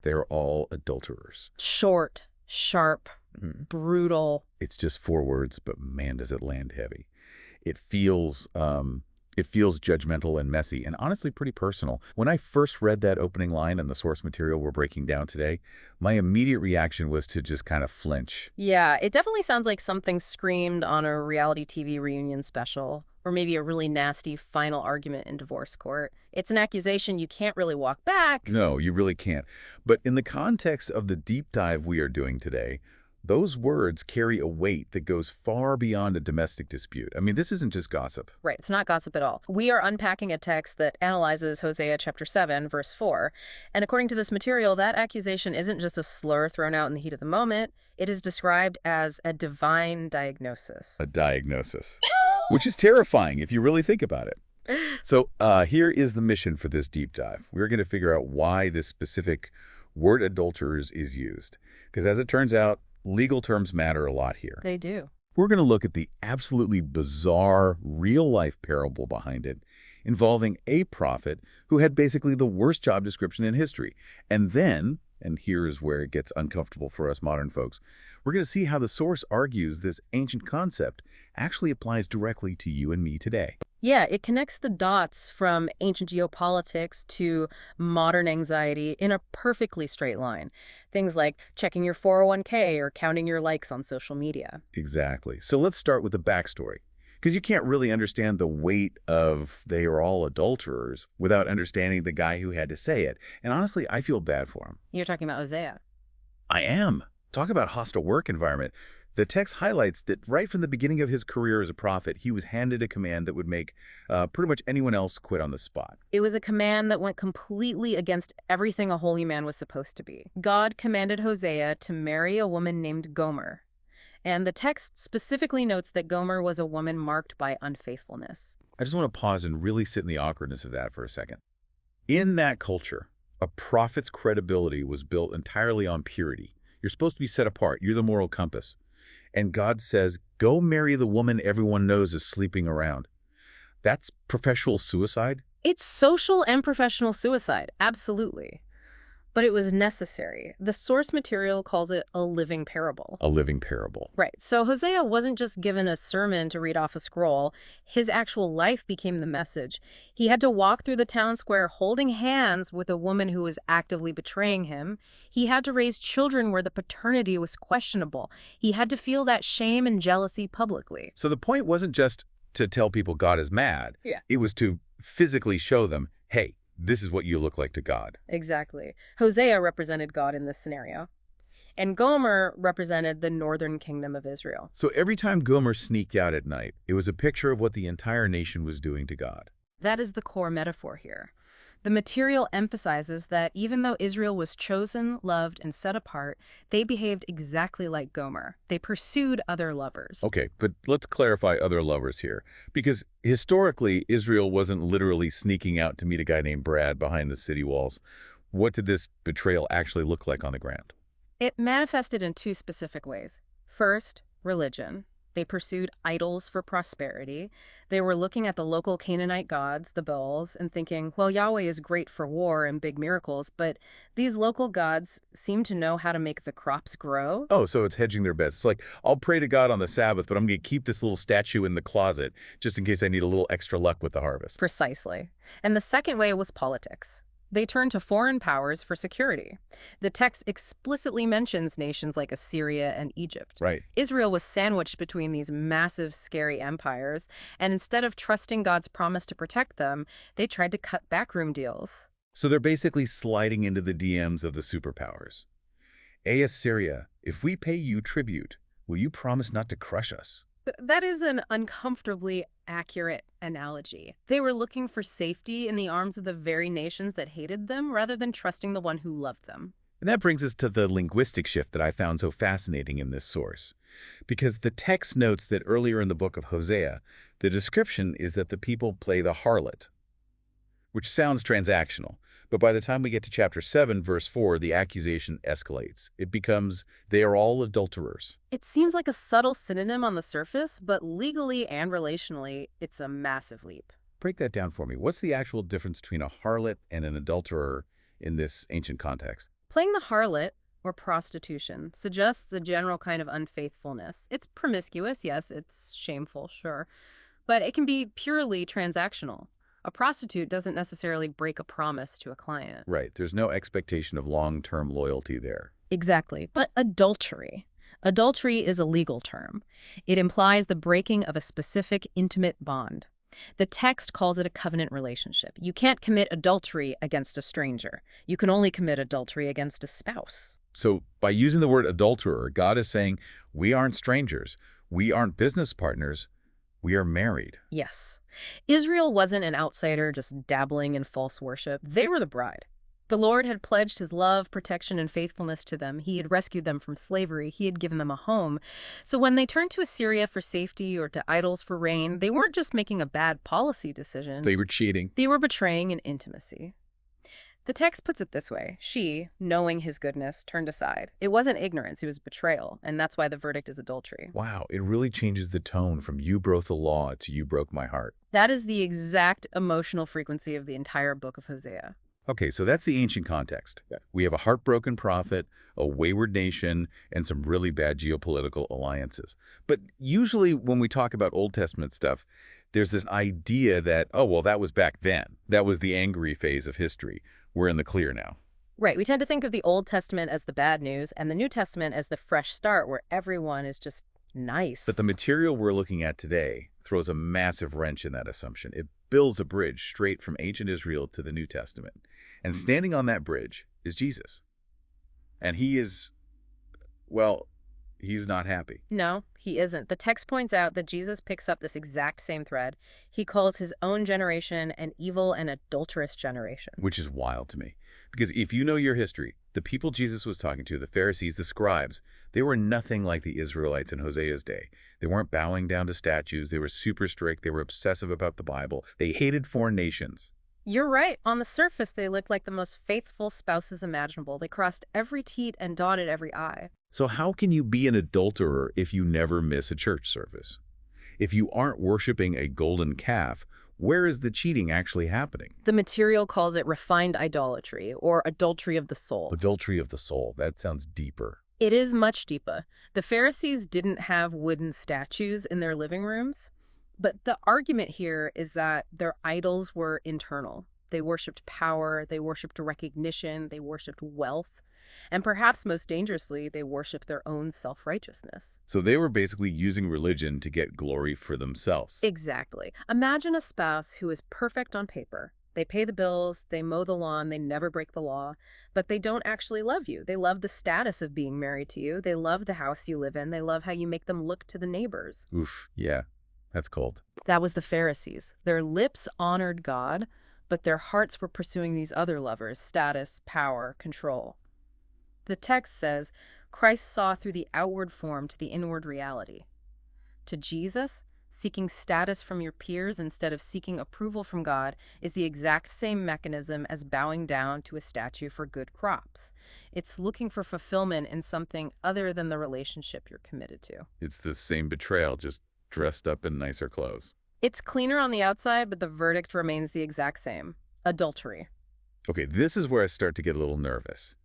They're all adulterers. Short, sharp, brutal. It's just 4 words, but man, does it land heavy. It feels judgmental and messy, and honestly pretty personal. When I first read that opening line in the source material we're breaking down today, my immediate reaction was to just kind of flinch. Yeah, it definitely sounds like something screamed on a reality TV reunion special, or maybe a really nasty final argument in divorce court. It's an accusation you can't really walk back. No, you really can't. But in the context of the deep dive we are doing today, those words carry a weight that goes far beyond a domestic dispute. I mean, this isn't just gossip. Right, it's not gossip at all. We are unpacking a text that analyzes Hosea chapter 7, verse 4. And according to this material, that accusation isn't just a slur thrown out in the heat of the moment. It is described as a divine diagnosis. A diagnosis, which is terrifying if you really think about it. So here is the mission for this deep dive. We're going to figure out why this specific word adulterers is used. Because as it turns out, legal terms matter a lot here. They do. We're going to look at the absolutely bizarre real-life parable behind it, involving a prophet who had basically the worst job description in history. And then, and here's where it gets uncomfortable for us modern folks, we're going to see how the source argues this ancient concept actually applies directly to you and me today. Yeah, it connects the dots from ancient geopolitics to modern anxiety in a perfectly straight line. Things like checking your 401k or counting your likes on social media. Exactly. So let's start with the backstory, because you can't really understand the weight of "they are all adulterers" without understanding the guy who had to say it. And honestly, I feel bad for him. You're talking about Hosea. I am. Talk about hostile work environment. The text highlights that right from the beginning of his career as a prophet, he was handed a command that would make pretty much anyone else quit on the spot. It was a command that went completely against everything a holy man was supposed to be. God commanded Hosea to marry a woman named Gomer. And the text specifically notes that Gomer was a woman marked by unfaithfulness. I just want to pause and really sit in the awkwardness of that for a second. In that culture, a prophet's credibility was built entirely on purity. You're supposed to be set apart. You're the moral compass. And God says, go marry the woman everyone knows is sleeping around. That's professional suicide? It's social and professional suicide, absolutely. But it was necessary. The source material calls it a living parable. A living parable. Right. So Hosea wasn't just given a sermon to read off a scroll. His actual life became the message. He had to walk through the town square holding hands with a woman who was actively betraying him. He had to raise children where the paternity was questionable. He had to feel that shame and jealousy publicly. So the point wasn't just to tell people God is mad. Yeah. It was to physically show them, hey, this is what you look like to God. Exactly. Hosea represented God in this scenario. And Gomer represented the northern kingdom of Israel. So every time Gomer sneaked out at night, it was a picture of what the entire nation was doing to God. That is the core metaphor here. The material emphasizes that even though Israel was chosen, loved, and set apart, they behaved exactly like Gomer. They pursued other lovers. Okay, but let's clarify other lovers here. Because historically, Israel wasn't literally sneaking out to meet a guy named Brad behind the city walls. What did this betrayal actually look like on the ground? It manifested in 2 specific ways. First, religion. They pursued idols for prosperity. They were looking at the local Canaanite gods, the Baals, and thinking, well, Yahweh is great for war and big miracles, but these local gods seem to know how to make the crops grow. Oh, so it's hedging their bets. It's like, I'll pray to God on the Sabbath, but I'm going to keep this little statue in the closet just in case I need a little extra luck with the harvest. Precisely. And the second way was politics. They turned to foreign powers for security. The text explicitly mentions nations like Assyria and Egypt. Right. Israel was sandwiched between these massive, scary empires, and instead of trusting God's promise to protect them, they tried to cut backroom deals. So they're basically sliding into the DMs of the superpowers. Hey, Assyria, if we pay you tribute, will you promise not to crush us? That is an uncomfortably accurate analogy. They were looking for safety in the arms of the very nations that hated them rather than trusting the one who loved them. And that brings us to the linguistic shift that I found so fascinating in this source. Because the text notes that earlier in the book of Hosea, the description is that the people play the harlot, which sounds transactional. But by the time we get to chapter 7, verse 4, the accusation escalates. It becomes, they are all adulterers. It seems like a subtle synonym on the surface, but legally and relationally, it's a massive leap. Break that down for me. What's the actual difference between a harlot and an adulterer in this ancient context? Playing the harlot, or prostitution, suggests a general kind of unfaithfulness. It's promiscuous, yes, it's shameful, sure, but it can be purely transactional. A prostitute doesn't necessarily break a promise to a client. Right. There's no expectation of long-term loyalty there. Exactly. But adultery. Adultery is a legal term. It implies the breaking of a specific intimate bond. The text calls it a covenant relationship. You can't commit adultery against a stranger. You can only commit adultery against a spouse. So by using the word adulterer, God is saying we aren't strangers. We aren't business partners. We are married. Yes. Israel wasn't an outsider just dabbling in false worship. They were the bride. The Lord had pledged his love, protection, and faithfulness to them. He had rescued them from slavery. He had given them a home. So when they turned to Assyria for safety or to idols for rain, they weren't just making a bad policy decision. They were cheating. They were betraying an intimacy. The text puts it this way. She, knowing his goodness, turned aside. It wasn't ignorance, it was betrayal, and that's why the verdict is adultery. Wow, it really changes the tone from you broke the law to you broke my heart. That is the exact emotional frequency of the entire book of Hosea. Okay, so that's the ancient context. We have a heartbroken prophet, a wayward nation, and some really bad geopolitical alliances. But usually when we talk about Old Testament stuff, there's this idea that, oh, well, that was back then. That was the angry phase of history. We're in the clear now. Right, we tend to think of the Old Testament as the bad news and the New Testament as the fresh start where everyone is just nice. But the material we're looking at today throws a massive wrench in that assumption. It builds a bridge straight from ancient Israel to the New Testament. And standing on that bridge is Jesus. And he is, well, he's not happy. No, he isn't. The text points out that Jesus picks up this exact same thread. He calls his own generation an evil and adulterous generation. Which is wild to me. Because if you know your history, the people Jesus was talking to, the Pharisees, the scribes, they were nothing like the Israelites in Hosea's day. They weren't bowing down to statues. They were super strict. They were obsessive about the Bible. They hated foreign nations. You're right. On the surface, they looked like the most faithful spouses imaginable. They crossed every T and dotted every I. So how can you be an adulterer if you never miss a church service? If you aren't worshiping a golden calf, where is the cheating actually happening? The material calls it refined idolatry, or adultery of the soul. Adultery of the soul. That sounds deeper. It is much deeper. The Pharisees didn't have wooden statues in their living rooms, but the argument here is that their idols were internal. They worshipped power, they worshipped recognition, they worshipped wealth, and perhaps most dangerously, they worshipped their own self-righteousness. So they were basically using religion to get glory for themselves. Exactly. Imagine a spouse who is perfect on paper. They pay the bills, they mow the lawn, they never break the law, but they don't actually love you. They love the status of being married to you. They love the house you live in. They love how you make them look to the neighbors. Oof, yeah, that's cold. That was the Pharisees. Their lips honored God, but their hearts were pursuing these other lovers, status, power, control. The text says, Christ saw through the outward form to the inward reality. To Jesus, seeking status from your peers instead of seeking approval from God is the exact same mechanism as bowing down to a statue for good crops. It's looking for fulfillment in something other than the relationship you're committed to. It's the same betrayal, just dressed up in nicer clothes. It's cleaner on the outside, but the verdict remains the exact same. Adultery. Okay, this is where I start to get a little nervous.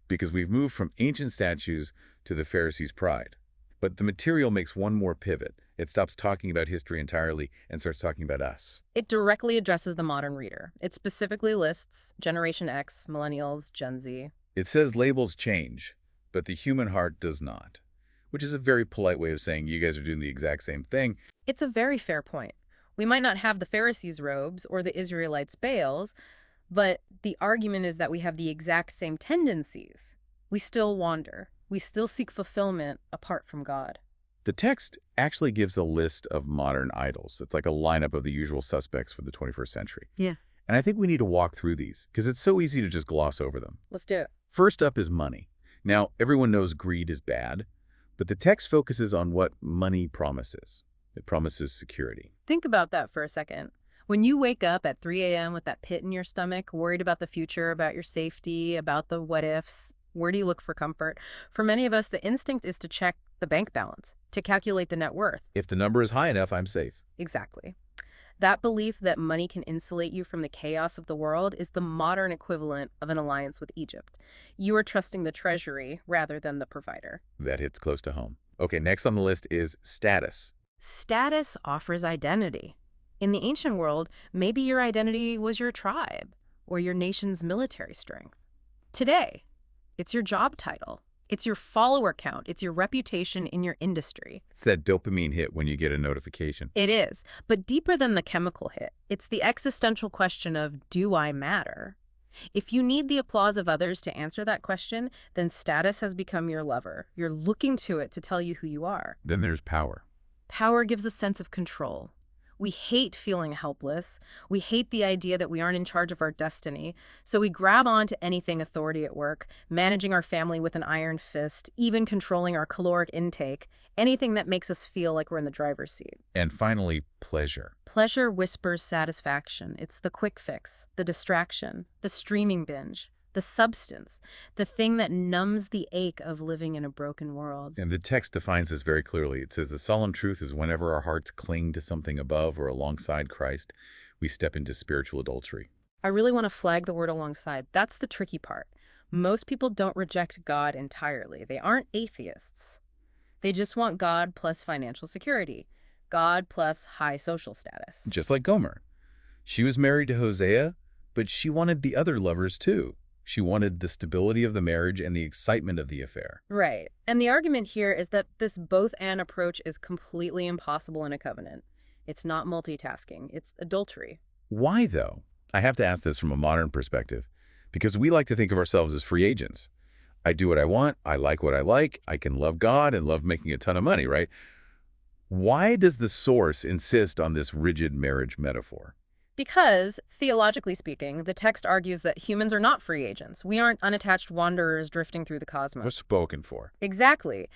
Because we've moved from ancient statues to the Pharisees' pride. But the material makes one more pivot. It stops talking about history entirely and starts talking about us. It directly addresses the modern reader. It specifically lists Generation X, Millennials, Gen Z. It says labels change, but the human heart does not. Which is a very polite way of saying you guys are doing the exact same thing. It's a very fair point. We might not have the Pharisees' robes or the Israelites' Baals, but the argument is that we have the exact same tendencies. We still wander. We still seek fulfillment apart from God. The text actually gives a list of modern idols. It's like a lineup of the usual suspects for the 21st century. Yeah. And I think we need to walk through these because it's so easy to just gloss over them. Let's do it. First up is money. Now, everyone knows greed is bad, but the text focuses on what money promises. It promises security. Think about that for a second. When you wake up at 3 a.m. with that pit in your stomach, worried about the future, about your safety, about the what-ifs, where do you look for comfort? For many of us, the instinct is to check the bank balance, to calculate the net worth. If the number is high enough, I'm safe. Exactly. That belief that money can insulate you from the chaos of the world is the modern equivalent of an alliance with Egypt. You are trusting the treasury rather than the provider. That hits close to home. Okay, next on the list is status. Status offers identity. In the ancient world, maybe your identity was your tribe or your nation's military strength. Today, it's your job title. It's your follower count. It's your reputation in your industry. It's that dopamine hit when you get a notification. It is. But deeper than the chemical hit, it's the existential question of, do I matter? If you need the applause of others to answer that question, then status has become your lover. You're looking to it to tell you who you are. Then there's power. Power gives a sense of control. We hate feeling helpless. We hate the idea that we aren't in charge of our destiny. So we grab on to anything authority at work, managing our family with an iron fist, even controlling our caloric intake, anything that makes us feel like we're in the driver's seat. And finally, pleasure. Pleasure whispers satisfaction. It's the quick fix, the distraction, the streaming binge, the substance, the thing that numbs the ache of living in a broken world. And the text defines this very clearly. It says the solemn truth is whenever our hearts cling to something above or alongside Christ, we step into spiritual adultery. I really want to flag the word alongside. That's the tricky part. Most people don't reject God entirely. They aren't atheists. They just want God plus financial security, God plus high social status. Just like Gomer. She was married to Hosea, but she wanted the other lovers too. She wanted the stability of the marriage and the excitement of the affair. Right. And the argument here is that this both-and approach is completely impossible in a covenant. It's not multitasking. It's adultery. Why, though? I have to ask this from a modern perspective, because we like to think of ourselves as free agents. I do what I want, I like what I like, I can love God and love making a ton of money, right? Why does the source insist on this rigid marriage metaphor? Because, theologically speaking, the text argues that humans are not free agents. We aren't unattached wanderers drifting through the cosmos. We're spoken for. Exactly.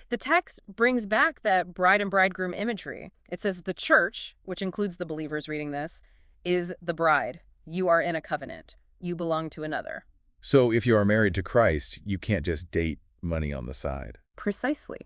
The text brings back that bride and bridegroom imagery. It says the church, which includes the believers reading this, is the bride. You are in a covenant. You belong to another. So if you are married to Christ, you can't just date money on the side. Precisely.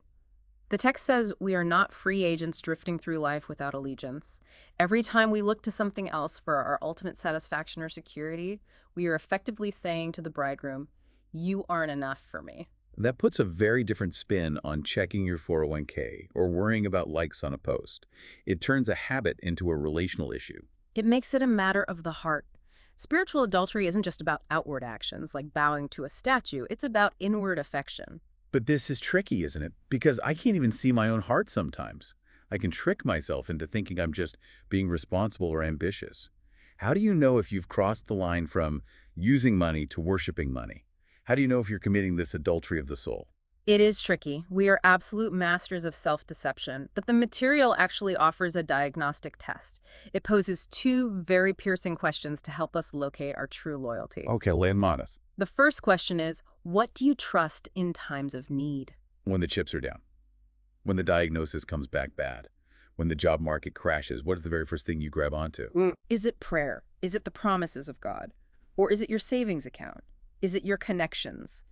The text says we are not free agents drifting through life without allegiance. Every time we look to something else for our ultimate satisfaction or security, we are effectively saying to the bridegroom, you aren't enough for me. That puts a very different spin on checking your 401k or worrying about likes on a post. It turns a habit into a relational issue. It makes it a matter of the heart. Spiritual adultery isn't just about outward actions like bowing to a statue. It's about inward affection. But this is tricky, isn't it? Because I can't even see my own heart sometimes. I can trick myself into thinking I'm just being responsible or ambitious. How do you know if you've crossed the line from using money to worshiping money? How do you know if you're committing this adultery of the soul? It is tricky. We are absolute masters of self-deception, but the material actually offers a diagnostic test. It poses two very piercing questions to help us locate our true loyalty. Okay, lay them on us. The first question is, what do you trust in times of need? When the chips are down. When the diagnosis comes back bad. When the job market crashes, what is the very first thing you grab onto? Is it prayer? Is it the promises of God? Or is it your savings account? Is it your connections?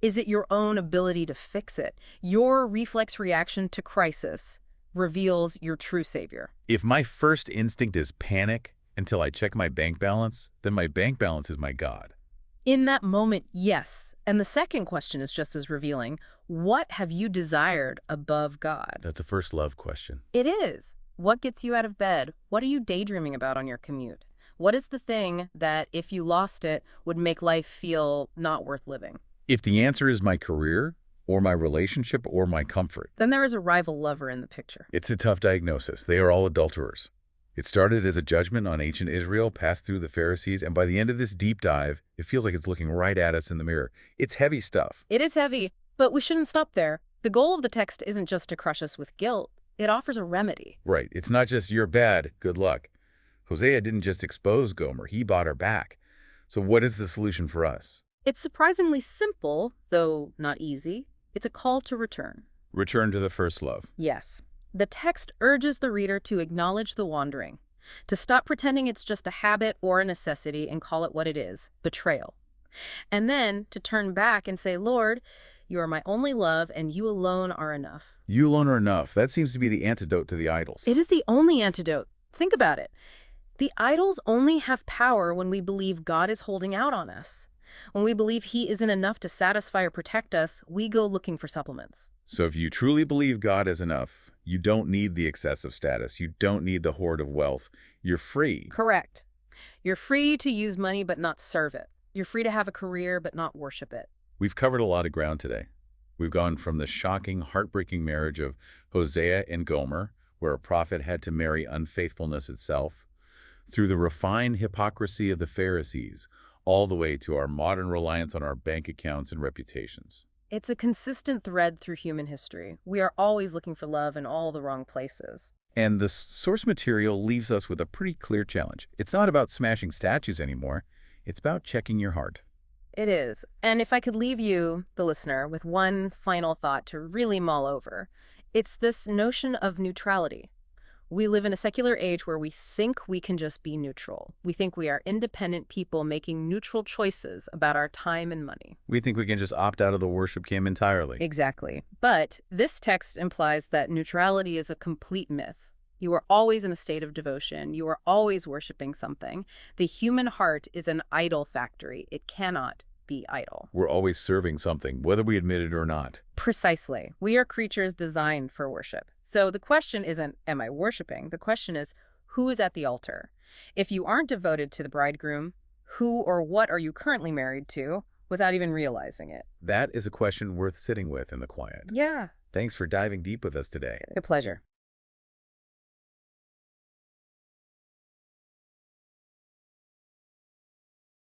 Is it your own ability to fix it? Your reflex reaction to crisis reveals your true savior. If my first instinct is panic until I check my bank balance, then my bank balance is my God. In that moment, yes. And the second question is just as revealing. What have you desired above God? That's a first love question. It is. What gets you out of bed? What are you daydreaming about on your commute? What is the thing that, if you lost it, would make life feel not worth living? If the answer is my career, or my relationship, or my comfort, then there is a rival lover in the picture. It's a tough diagnosis. They are all adulterers. It started as a judgment on ancient Israel, passed through the Pharisees, and by the end of this deep dive, it feels like it's looking right at us in the mirror. It's heavy stuff. It is heavy, but we shouldn't stop there. The goal of the text isn't just to crush us with guilt. It offers a remedy. Right. It's not just you're bad, good luck. Hosea didn't just expose Gomer. He bought her back. So what is the solution for us? It's surprisingly simple, though not easy. It's a call to return. Return to the first love. Yes. The text urges the reader to acknowledge the wandering, to stop pretending it's just a habit or a necessity and call it what it is, betrayal. And then to turn back and say, Lord, you are my only love and you alone are enough. You alone are enough. That seems to be the antidote to the idols. It is the only antidote. Think about it. The idols only have power when we believe God is holding out on us. When we believe He isn't enough to satisfy or protect us, we go looking for supplements. So if you truly believe God is enough, you don't need the excessive status. You don't need the hoard of wealth. You're free. Correct. You're free to use money but not serve it. You're free to have a career but not worship it. We've covered a lot of ground today. We've gone from the shocking, heartbreaking marriage of Hosea and Gomer, where a prophet had to marry unfaithfulness itself, through the refined hypocrisy of the Pharisees, all the way to our modern reliance on our bank accounts and reputations. It's a consistent thread through human history. We are always looking for love in all the wrong places. And the source material leaves us with a pretty clear challenge. It's not about smashing statues anymore. It's about checking your heart. It is. And if I could leave you, the listener, with one final thought to really mull over, it's this notion of neutrality. We live in a secular age where we think we can just be neutral. We think we are independent people making neutral choices about our time and money. We think we can just opt out of the worship camp entirely. Exactly. But this text implies that neutrality is a complete myth. You are always in a state of devotion. You are always worshiping something. The human heart is an idol factory. It cannot be idle. We're always serving something, whether we admit it or not. Precisely. We are creatures designed for worship. So the question isn't, am I worshiping? The question is, who is at the altar? If you aren't devoted to the bridegroom, who or what are you currently married to without even realizing it? That is a question worth sitting with in the quiet. Yeah. Thanks for diving deep with us today. A pleasure.